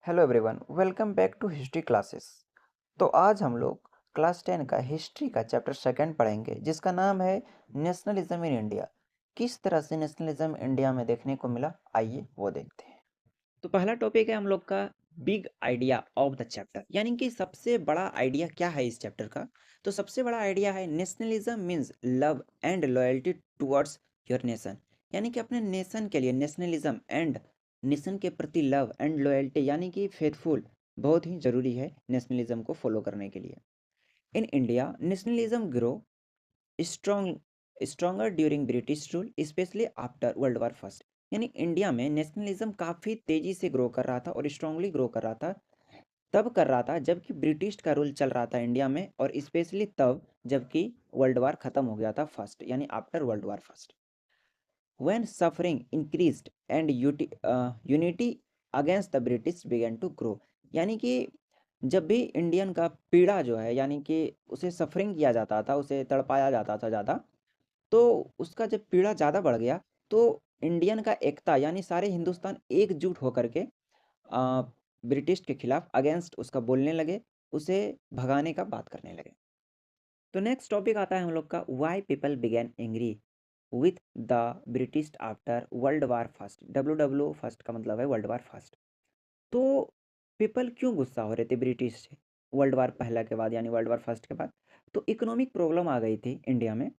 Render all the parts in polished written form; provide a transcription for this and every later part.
Hello everyone, welcome back to history classes. तो आज हम लोग क्लास 10 का हिस्ट्री का चैप्टर सेकंड पढ़ेंगे जिसका नाम है नेशनलिज्म इन इंडिया। किस तरह से नेशनलिज्म इंडिया में देखने को मिला, आइए वो देखते हैं। तो पहला टॉपिक है हम लोग का big idea of the chapter, यानी कि सबसे बड़ा आइडिया क्या है इस चैप्टर का। तो सबसे बड़ा आइडिया है nationalism means love and loyalty towards your nation, यानी कि अपने नेशन के लिए नेशनलिज्म एंड नेशन के प्रति लव एंड लॉयल्टी यानी कि फेथफुल बहुत ही जरूरी है नेशनलिज्म को फॉलो करने के लिए। In India nationalism grow strong stronger during British rule specially after world war first, यानी इंडिया में नेशनलिज्म काफ़ी तेज़ी से ग्रो कर रहा था और स्ट्रांगली ग्रो कर रहा था। तब कर रहा था जबकि ब्रिटिश का रूल चल रहा था इंडिया में, और स्पेशली तब जबकि वर्ल्ड वार ख़त्म हो गया था फर्स्ट, यानी after world war first. When suffering increased and unity against the British began to grow, यानी कि जब भी इंडियन का पीड़ा जो है, यानी कि उसे सफरिंग किया जाता था, उसे तड़पाया जाता था ज़्यादा, तो उसका जब पीड़ा ज़्यादा बढ़ गया तो इंडियन का एकता यानी सारे हिंदुस्तान एकजुट होकर के आ, ब्रिटिश के खिलाफ अगेंस्ट उसका बोलने लगे, उसे भगाने का बात करने लगे। तो नेक्स्ट टॉपिक आता है हम लोग का why people begin angry with the British after world war first. W first का मतलब है वर्ल्ड वार फर्स्ट। तो पीपल क्यों गुस्सा हो रहे थे ब्रिटिश से वर्ल्ड वार पहला के बाद, यानी वर्ल्ड वार फर्स्ट के बाद? तो इकोनॉमिक प्रॉब्लम आ गई थी इंडिया में।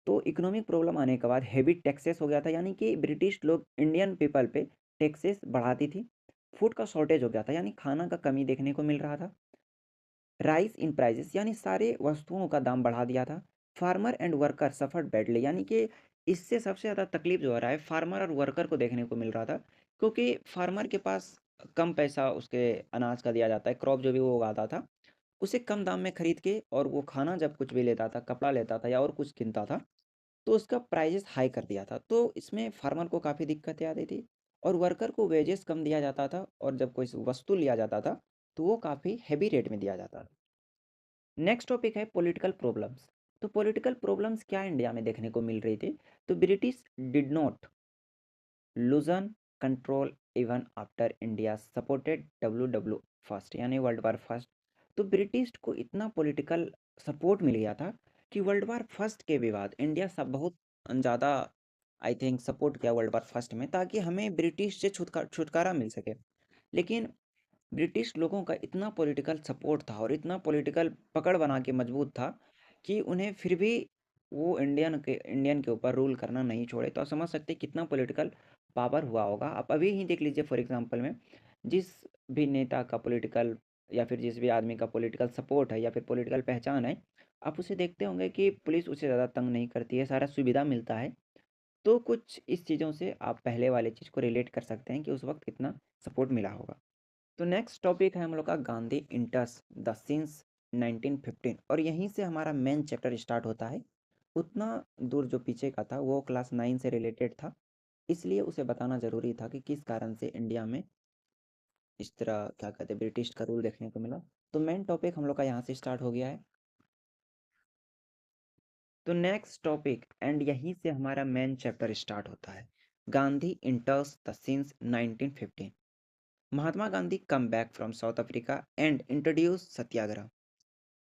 तो इकोनॉमिक प्रॉब्लम आने के बाद हेवी टैक्सेस हो गया था, यानी कि ब्रिटिश लोग इंडियन पीपल पे टैक्सेस बढ़ाती थी। फूड का शॉर्टेज हो गया था, यानी खाना का कमी देखने को मिल रहा था। राइस इन प्राइजेस, यानी सारे वस्तुओं का दाम बढ़ा दिया था। Farmer and worker suffered badly, यानी कि इससे सबसे ज़्यादा तकलीफ जो हो रहा है फार्मर और वर्कर को देखने को मिल रहा था, क्योंकि फार्मर के पास कम पैसा उसके अनाज का दिया जाता है, क्रॉप जो भी वो उगाता था उसे कम दाम में खरीद के, और वो खाना जब कुछ भी लेता था, कपड़ा लेता था या और कुछ गिनता था, तो उसका प्राइजेस हाई कर दिया था। तो इसमें फार्मर को काफ़ी दिक्कतें आती थी, और वर्कर को वेजेस कम दिया जाता था, और जब कोई वस्तु लिया जाता था तो वो काफ़ी हैवी रेट में दिया जाता था। नेक्स्ट टॉपिक है पॉलिटिकल प्रॉब्लम्स। तो पॉलिटिकल प्रॉब्लम्स क्या इंडिया में देखने को मिल रही थी? तो British did not लूजन control even after India supported W first, यानी वर्ल्ड वार फर्स्ट। तो ब्रिटिश को इतना पॉलिटिकल सपोर्ट मिल गया था कि वर्ल्ड वार फर्स्ट के विवाद इंडिया सब बहुत ज़्यादा आई थिंक सपोर्ट किया वर्ल्ड वार फर्स्ट में, ताकि हमें ब्रिटिश से छुटकारा मिल सके। लेकिन ब्रिटिश लोगों का इतना पॉलिटिकल सपोर्ट था और इतना पॉलिटिकल पकड़ बना के मजबूत था कि उन्हें फिर भी वो इंडियन के ऊपर रूल करना नहीं छोड़े। तो आप समझ सकते हैं कितना पॉलिटिकल पावर हुआ होगा। आप अभी ही देख लीजिए फॉर एग्जांपल में, जिस भी नेता का पॉलिटिकल या फिर जिस भी आदमी का पॉलिटिकल सपोर्ट है या फिर पॉलिटिकल पहचान है, आप उसे देखते होंगे कि पुलिस उसे ज़्यादा तंग नहीं करती है, सारा सुविधा मिलता है। तो कुछ इस चीज़ों से आप पहले वाले चीज़ को रिलेट कर सकते हैं कि उस वक्त कितना सपोर्ट मिला होगा। तो नेक्स्ट टॉपिक है हम लोग का गांधी इंटर्स द सीन्स 1915, और यहीं से हमारा मेन चैप्टर स्टार्ट होता है। उतना दूर जो पीछे का था वो क्लास 9 से रिलेटेड था, इसलिए उसे बताना ज़रूरी था कि किस कारण से इंडिया में इस तरह क्या कहते हैं ब्रिटिश का रूल देखने को मिला। तो मेन टॉपिक हम लोग का यहाँ से स्टार्ट हो गया है। तो नेक्स्ट टॉपिक एंड यहीं से हमारा मेन चैप्टर स्टार्ट होता है। Gandhi enters the scenes 1915। Mahatma Gandhi come back from South Africa and introduce satyagraha.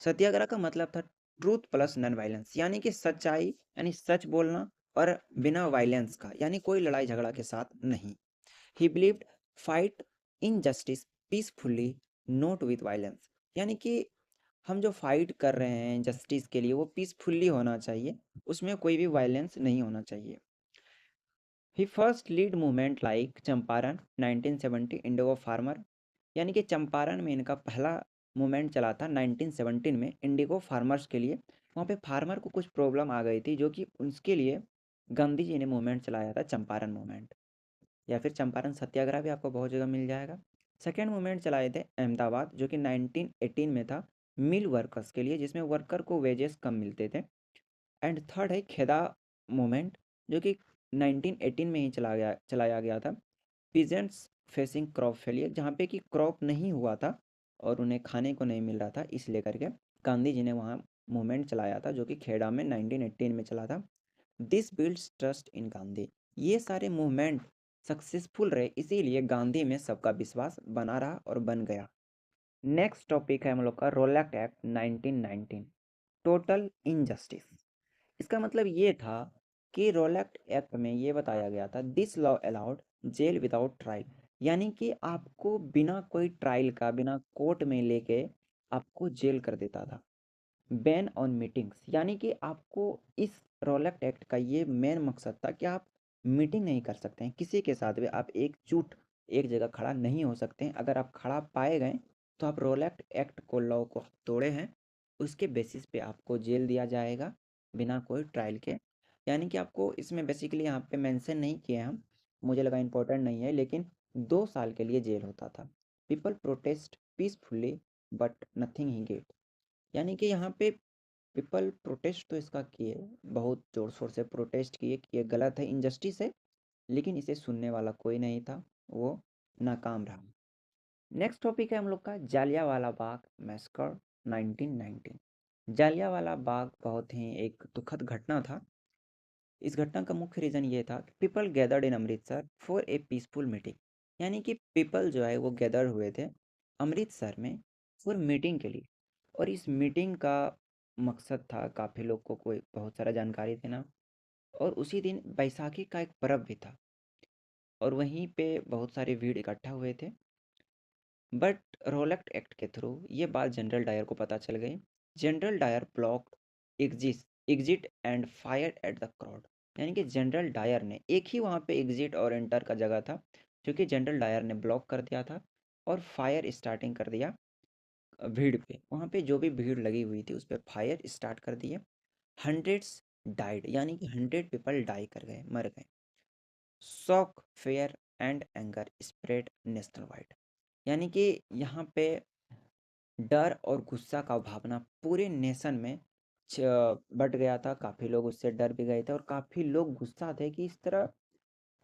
Satyagraha का मतलब था ट्रूथ प्लस नॉन वायलेंस, यानी कि सच्चाई यानी सच बोलना और बिना वायलेंस का, यानी कोई लड़ाई झगड़ा के साथ नहीं। ही believed fight injustice peacefully not with violence, यानी कि हम जो फाइट कर रहे हैं जस्टिस के लिए वो पीसफुली होना चाहिए, उसमें कोई भी वायलेंस नहीं होना चाहिए। He first lead movement like Champaran 1970 indigo farmer, यानी कि चंपारण में इनका पहला मूवमेंट चला था 1917 में इंडिगो फार्मर्स के लिए। वहाँ पे फार्मर को कुछ प्रॉब्लम आ गई थी जो कि उसके लिए गांधी जी ने मूवमेंट चलाया था चंपारण मूवमेंट, या फिर चंपारण सत्याग्रह भी आपको बहुत जगह मिल जाएगा। सेकेंड मूवमेंट चलाए थे अहमदाबाद जो कि 1918 में था मिल वर्कर्स के लिए, जिसमें वर्कर को वेजेस कम मिलते थे। एंड थर्ड है खेदा मूवमेंट जो कि 1918 में ही चलाया गया था। पीजेंट्स फेसिंग क्रॉप फेलियर, जहाँ पे कि क्रॉप नहीं हुआ था और उन्हें खाने को नहीं मिल रहा था, इस लेकर के गांधी जी ने वहाँ मूवमेंट चलाया था जो कि खेड़ा में 1918 में चला था। This builds trust in Gandhi. ये सारे मूवमेंट सक्सेसफुल रहे, इसीलिए गांधी में सबका विश्वास बना रहा और बन गया। नेक्स्ट टॉपिक है हम लोग का रोलैक्ट एक्ट 1919, टोटल इनजस्टिस। इसका मतलब ये था कि रोलैक्ट एक्ट में ये बताया गया था, this law allowed jail without trial, यानी कि आपको बिना कोई ट्रायल का, बिना कोर्ट में लेके आपको जेल कर देता था। बैन ऑन मीटिंग्स, यानी कि आपको इस रोलैक्ट एक्ट का ये मेन मकसद था कि आप मीटिंग नहीं कर सकते हैं किसी के साथ भी, आप एकजुट एक जगह खड़ा नहीं हो सकते हैं। अगर आप खड़ा पाए गए तो आप रोलैक्ट एक्ट को, लॉ को तोड़े हैं, उसके बेसिस पे आपको जेल दिया जाएगा बिना कोई ट्रायल के। यानी कि आपको इसमें बेसिकली यहाँ पे मेंशन नहीं किए हम, मुझे लगा इम्पोर्टेंट नहीं है, लेकिन 2 साल के लिए जेल होता था। People protest peacefully but nothing he get, यानी कि यहाँ पे पीपल प्रोटेस्ट तो इसका किए, बहुत ज़ोर शोर से प्रोटेस्ट किए कि ये गलत है, इनजस्टिस है, लेकिन इसे सुनने वाला कोई नहीं था, वो नाकाम रहा। नेक्स्ट टॉपिक है हम लोग का जालियांवाला बाग मैसकर 1919। जालियांवाला बाग बहुत ही एक दुखद घटना था। इस घटना का मुख्य रीज़न ये था कि people gathered in Amritsar for a peaceful meeting, यानी कि पीपल जो है वो गैदर हुए थे अमृतसर में फॉर मीटिंग के लिए, और इस मीटिंग का मकसद था काफ़ी लोग को कोई बहुत सारा जानकारी देना, और उसी दिन बैसाखी का एक पर्व भी था, और वहीं पे बहुत सारे भीड़ इकट्ठा हुए थे। बट रोलैक्ट एक्ट के थ्रू ये बात जनरल डायर को पता चल गई। General Dyer blocked exit and fire at the crowd, यानी कि जनरल डायर ने, एक ही वहाँ पे एग्जिट और एंटर का जगह था, क्योंकि जनरल डायर ने ब्लॉक कर दिया था और फायर स्टार्टिंग कर दिया भीड़ पे। वहाँ पे जो भी भीड़ लगी हुई थी उस पर फायर स्टार्ट कर दिए। हंड्रेड्स डाइड, यानी कि 100 पीपल डाई कर गए, मर गए। Shock, fair and anger spread national wide, यानी कि यहाँ पे डर और गुस्सा का भावना पूरे नेशन में बढ़ गया था। काफ़ी लोग उससे डर भी गए थे और काफ़ी लोग गुस्सा थे कि इस तरह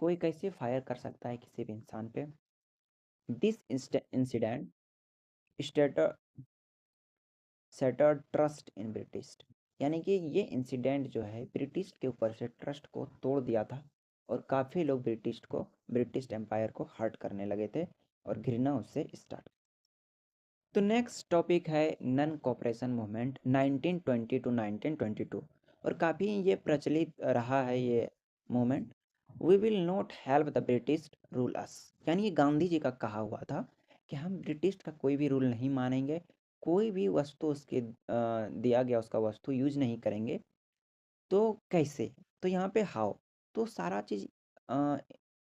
कोई कैसे फायर कर सकता है किसी भी इंसान पे। This incident centred trust in British, यानी कि ये इंसिडेंट जो है ब्रिटिश के ऊपर से ट्रस्ट को तोड़ दिया था, और काफ़ी लोग ब्रिटिश एम्पायर को हर्ट करने लगे थे और घृणा उससे स्टार्ट। तो नेक्स्ट टॉपिक है नन कॉपरेशन मूवमेंट 1920 टू 1922, और काफ़ी ये प्रचलित रहा है ये movement. We will not help the British rule us, यानी ये गांधी जी का कहा हुआ था कि हम ब्रिटिश का कोई भी रूल नहीं मानेंगे, कोई भी वस्तु उसके दिया गया उसका वस्तु यूज नहीं करेंगे। तो कैसे, तो यहाँ पे हाउ, तो सारा चीज़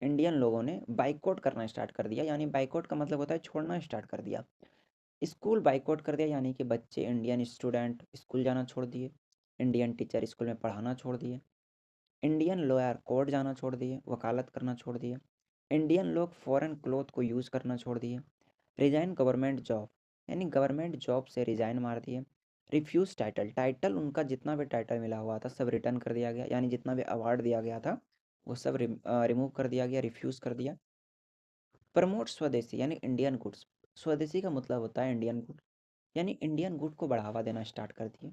इंडियन लोगों ने बाइकआउट करना स्टार्ट कर दिया, यानी बाइकआउट का मतलब होता है छोड़ना स्टार्ट कर दिया। स्कूल बाइकआउट कर दिया, यानी कि बच्चे, इंडियन स्टूडेंट स्कूल जाना छोड़ दिए, इंडियन टीचर स्कूल में पढ़ाना छोड़ दिए, इंडियन लॉयर कोर्ट जाना छोड़ दिए, वकालत करना छोड़ दिए, इंडियन लोग फॉरेन क्लॉथ को यूज़ करना छोड़ दिए, रिजाइन गवर्नमेंट जॉब, यानी गवर्नमेंट जॉब से रिजाइन मार दिए, रिफ्यूज़ टाइटल उनका जितना भी टाइटल मिला हुआ था सब रिटर्न कर दिया गया, यानी जितना भी अवार्ड दिया गया था वो सब रिमूव कर दिया गया, रिफ्यूज़ कर दिया। प्रमोट स्वदेशी, यानी इंडियन गुड्स, स्वदेशी का मतलब होता है इंडियन गुड, यानी इंडियन गुड को बढ़ावा देना स्टार्ट कर दिए।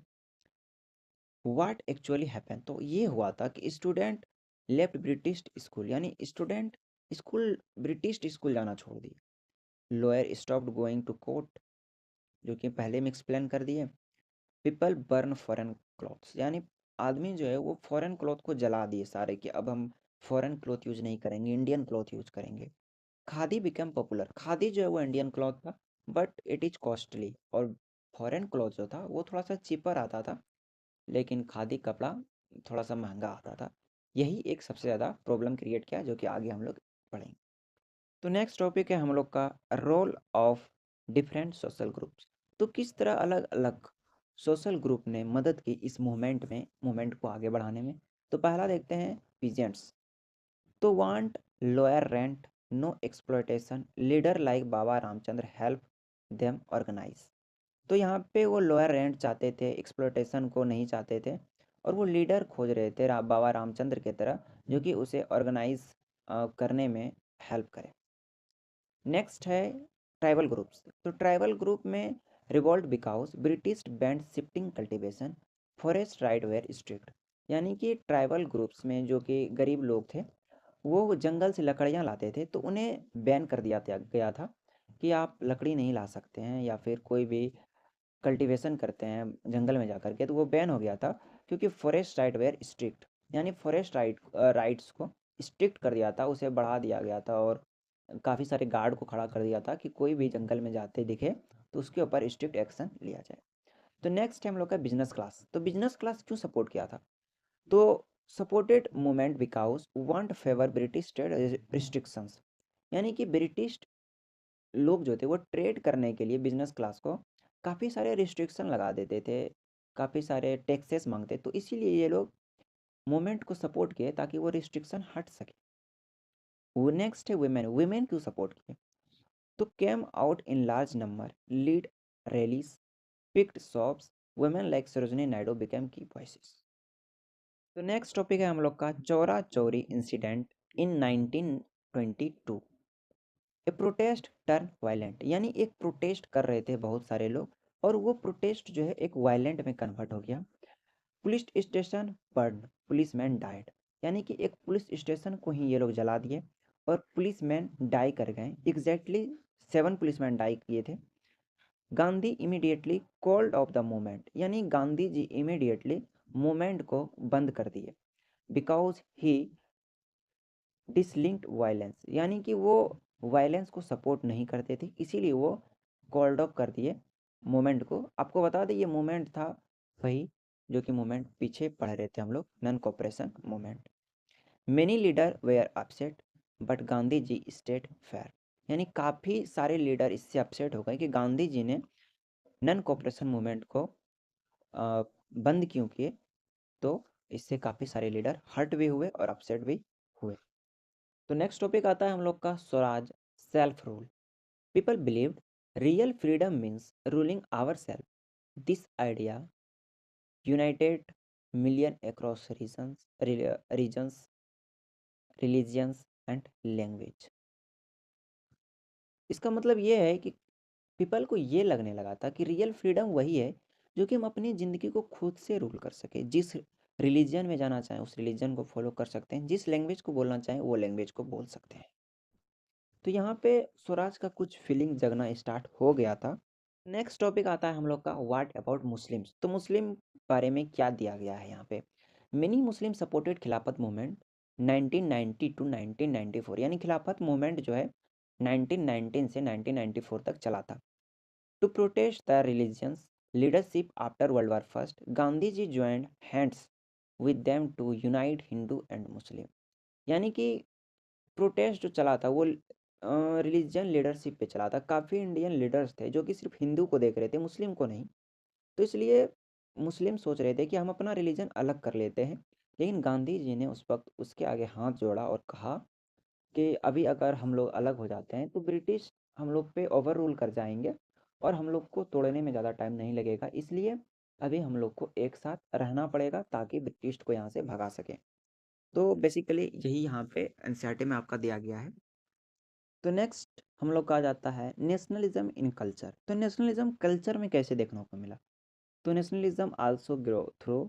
व्हाट एक्चुअली हैपन, तो ये हुआ था कि स्टूडेंट लेफ्ट ब्रिटिश स्कूल, यानी स्टूडेंट स्कूल ब्रिटिश स्कूल जाना छोड़ दिए। Lawyer stopped going to court, जो कि पहले में एक्सप्लेन कर दिए। पीपल बर्न फॉरेन क्लॉथ्स, यानी आदमी जो है वो फॉरेन क्लॉथ को जला दिए सारे, कि अब हम फॉरेन क्लॉथ यूज नहीं करेंगे, इंडियन क्लॉथ यूज करेंगे। खादी बिकम पॉपुलर, खादी जो है वो इंडियन क्लॉथ था बट इट इज़ कॉस्टली, और फॉरेन क्लॉथ जो था वो थोड़ा सा चीपर आता था, लेकिन खादी कपड़ा थोड़ा सा महंगा आता था। यही एक सबसे ज़्यादा प्रॉब्लम क्रिएट किया, जो कि आगे हम लोग पढ़ेंगे। तो नेक्स्ट टॉपिक है हम लोग का role of different social groups, तो किस तरह अलग अलग सोशल ग्रुप ने मदद की इस मूवमेंट को आगे बढ़ाने में। तो पहला देखते हैं पीजेंट्स, तो want lower rent, no exploitation, leader like Baba Ramchandra help them organise. तो यहाँ पे वो लोअर रेंट चाहते थे, एक्सप्लॉयटेशन को नहीं चाहते थे, और वो लीडर खोज रहे थे बाबा रामचंद्र की तरह, जो कि उसे ऑर्गेनाइज करने में हेल्प करे। नेक्स्ट है ट्राइबल ग्रुप्स, तो ट्राइबल ग्रुप में revolt because British banned shifting cultivation, forest right were strict, यानी कि ट्राइबल ग्रुप्स में जो कि गरीब लोग थे वो जंगल से लकड़ियाँ लाते थे, तो उन्हें बैन कर दिया गया था कि आप लकड़ी नहीं ला सकते हैं, या फिर कोई भी कल्टीवेशन करते हैं जंगल में जा कर के, तो वो बैन हो गया था क्योंकि फॉरेस्ट राइट वेयर स्ट्रिक्ट। यानी फॉरेस्ट राइट्स को स्ट्रिक्ट कर दिया था, उसे बढ़ा दिया गया था, और काफ़ी सारे गार्ड को खड़ा कर दिया था कि कोई भी जंगल में जाते दिखे तो उसके ऊपर स्ट्रिक्ट एक्शन लिया जाए। तो नेक्स्ट है हम लोग का बिजनेस क्लास। तो बिजनेस क्लास क्यों सपोर्ट किया था? तो supported movement because want favour British trade restrictions. यानी कि ब्रिटिश लोग जो थे वो ट्रेड करने के लिए बिजनेस क्लास को काफ़ी सारे रिस्ट्रिक्शन लगा देते थे, काफ़ी सारे टैक्सेस मांगते, तो इसीलिए ये लोग मूवमेंट को सपोर्ट किए ताकि वो रिस्ट्रिक्शन हट सके। वो नेक्स्ट है वुमेन। वुमेन क्यों सपोर्ट किए? तो came out in large number, lead rallies, picked shops, women like Sarojini Naidu became की वॉइसेस। तो नेक्स्ट टॉपिक है हम लोग का Chaura Chauri incident in 1922। A protest turn violent. यानी एक प्रोटेस्ट कर रहे थे बहुत सारे लोग, और वो प्रोटेस्ट जो है एक वायलेंट में कन्वर्ट हो गया। Police station burn, policeman died. यानी कि एक पुलिस स्टेशन को ही ये लोग जला दिए और पुलिसमैन डाई कर गए। एग्जैक्टली 7 पुलिसमैन डाई किए थे। Gandhi immediately called off the movement. यानी गांधी जी इमीडिएटली मूवमेंट को बंद कर दिए, बिकॉज ही डिसलिंक्ड वायलेंस। यानी कि वो वायलेंस को सपोर्ट नहीं करते थे, इसीलिए वो कॉल्ड ऑफ कर दिए मूवमेंट को। आपको बता दें ये मूवमेंट था वही जो कि मूवमेंट पीछे पढ़ रहे थे हम लोग, non cooperation movement. Many leader were upset but Gandhi ji stayed fair. यानी काफ़ी सारे लीडर इससे अपसेट हो गए कि गांधी जी ने नॉन कॉपरेशन मूवमेंट को बंद क्यों किए। तो इससे काफ़ी सारे लीडर हर्ट भी हुए और अपसेट भी हुए। तो नेक्स्ट टॉपिक आता है हम लोग का swaraj, self rule. People believed real freedom means ruling our self. This idea united million across regions, religions and language. इसका मतलब ये है कि पीपल को ये लगने लगा था कि रियल फ्रीडम वही है जो कि हम अपनी ज़िंदगी को खुद से रूल कर सके। जिस रिलीजन में जाना चाहें उस रिलीजन को फॉलो कर सकते हैं, जिस लैंग्वेज को बोलना चाहें वो लैंग्वेज को बोल सकते हैं। तो यहाँ पे स्वराज का कुछ फीलिंग जगना स्टार्ट हो गया था। नेक्स्ट टॉपिक आता है हम लोग का व्हाट अबाउट मुस्लिम्स। तो मुस्लिम बारे में क्या दिया गया है यहाँ पे? मेनी मुस्लिम सपोर्टेड खिलाफत मूवमेंट 1990 टू 1994। यानी खिलाफत मूवमेंट जो है 1919 से 1994 तक चला था। To protest the religions leadership after world war first, Gandhi ji joined hands with them to unite Hindu and Muslim. यानी कि प्रोटेस्ट जो चला था वो रिलीजन लीडरशिप पे चला था। काफ़ी इंडियन लीडर्स थे जो कि सिर्फ हिंदू को देख रहे थे, मुस्लिम को नहीं। तो इसलिए मुस्लिम सोच रहे थे कि हम अपना रिलीजन अलग कर लेते हैं, लेकिन गांधी जी ने उस वक्त उसके आगे हाथ जोड़ा और कहा कि अभी अगर हम लोग अलग हो जाते हैं तो ब्रिटिश हम लोग पे ओवर रूल कर जाएंगे और हम लोग को तोड़ने में ज़्यादा टाइम नहीं लगेगा, इसलिए अभी हम लोग को एक साथ रहना पड़ेगा ताकि ब्रिटिश को यहाँ से भगा सकें। तो बेसिकली यही यहाँ पे एनसीईआरटी में आपका दिया गया है। तो नेक्स्ट हम लोग का आ जाता है नेशनलिज्म इन कल्चर। तो नेशनलिज्म कल्चर में कैसे देखने को मिला? तो नेशनलिज्म आल्सो ग्रो थ्रू।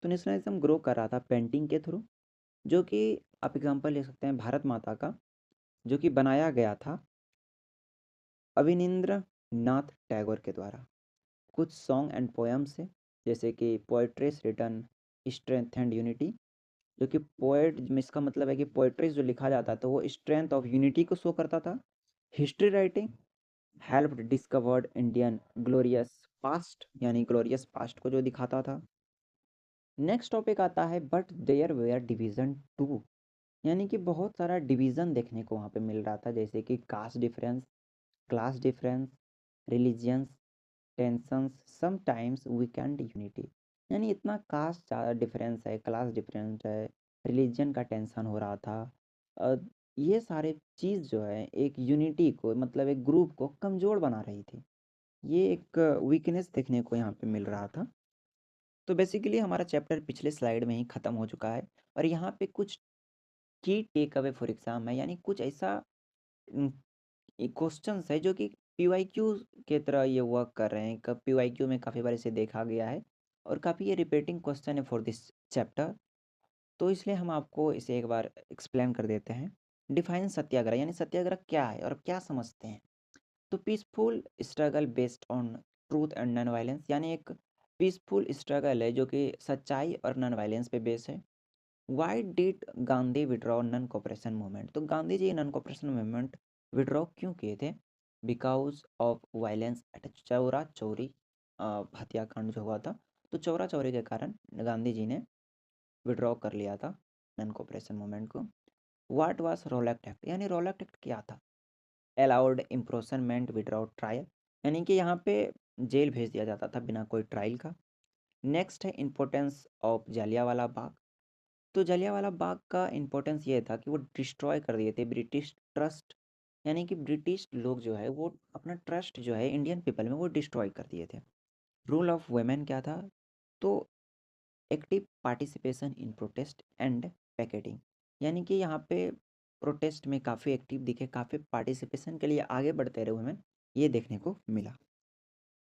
तो नेशनलिज्म ग्रो कर रहा था पेंटिंग के थ्रू, जो कि आप एग्जांपल ले सकते हैं भारत माता का, जो कि बनाया गया था अविनिंद्र नाथ टैगोर के द्वारा। कुछ सॉन्ग एंड पोएम से, जैसे कि poetries written strength and unity. जो कि पोएट में इसका मतलब है कि पोएट्रीज जो लिखा जाता था वो स्ट्रेंथ ऑफ यूनिटी को शो करता था। History writing helped discovered Indian glorious past, यानी ग्लोरियस पास्ट को जो दिखाता था। नेक्स्ट टॉपिक आता है but there were division too. यानी कि बहुत सारा डिवीज़न देखने को वहाँ पे मिल रहा था, जैसे कि caste difference, class difference, religions tensions, sometimes weakened unity. यानी इतना कास्ट ज़्यादा डिफरेंस है, क्लास डिफरेंस है, रिलीजन का टेंशन हो रहा था। अ, ये सारे चीज़ जो है एक यूनिटी को, मतलब एक ग्रुप को कमज़ोर बना रही थी। ये एक वीकनेस देखने को यहाँ पे मिल रहा था। तो बेसिकली हमारा चैप्टर पिछले स्लाइड में ही ख़त्म हो चुका है, और यहाँ पे कुछ की टेक अवे फॉर एग्ज़ाम है, यानी कुछ ऐसा क्वेश्चंस है जो कि पीवाईक्यू के तरह ये वर्क कर रहे हैं। पीवाईक्यू में काफ़ी बार इसे देखा गया है और काफ़ी ये रिपीटिंग क्वेश्चन है फॉर दिस चैप्टर। तो इसलिए हम आपको इसे एक बार एक्सप्लेन कर देते हैं। डिफाइन सत्याग्रह यानी सत्याग्रह क्या है और क्या समझते हैं? तो peaceful struggle based on truth and non violence, यानी एक पीसफुल स्ट्रगल है जो कि सच्चाई और नॉन वायलेंस पे बेस है। Why did Gandhi withdraw non cooperation movement? तो Gandhi ji non cooperation movement withdraw क्यों किए थे? Because of violence at Chaura Chauri हत्याकांड जो हुआ था, तो चौरा चौरी के कारण गांधी जी ने विड्रॉ कर लिया था नॉन कोऑपरेशन मूवमेंट को। What was Rowlatt act? यानी रोलैक्ट एक्ट क्या था? अलाउड इम्प्रोसनमेंट विदाउट ट्रायल, यानी कि यहाँ पे जेल भेज दिया जाता था बिना कोई ट्रायल का। नेक्स्ट है इम्पोर्टेंस ऑफ जलियांवाला बाग। तो जलियांवाला बाग का इम्पोर्टेंस ये था कि वो डिस्ट्रॉय कर दिए थे ब्रिटिश ट्रस्ट, यानी कि ब्रिटिश लोग जो है वो अपना ट्रस्ट जो है इंडियन पीपल में वो डिस्ट्रॉय कर दिए थे। रूल ऑफ वुमेन क्या था? तो active participation in protest and packeting, यानी कि यहाँ पे प्रोटेस्ट में काफ़ी एक्टिव दिखे, काफ़ी पार्टिसिपेशन के लिए आगे बढ़ते रहे वुमेन, ये देखने को मिला।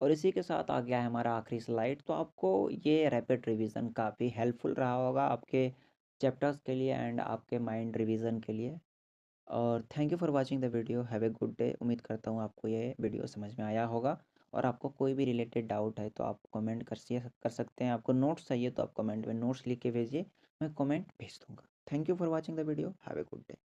और इसी के साथ आ गया है हमारा आखिरी स्लाइड। तो आपको ये रैपिड रिवीजन काफ़ी हेल्पफुल रहा होगा आपके चैप्टर्स के लिए एंड आपके माइंड रिवीजन के लिए। और thank you for watching the video. Have a good day. उम्मीद करता हूँ आपको ये वीडियो समझ में आया होगा। और आपको कोई भी रिलेटेड डाउट है तो आप कमेंट कर सकते हैं। आपको नोट्स चाहिए तो आप कमेंट में नोट्स लिख के भेजिए, मैं कमेंट भेज दूँगा। Thank you for watching the video. Have a good day.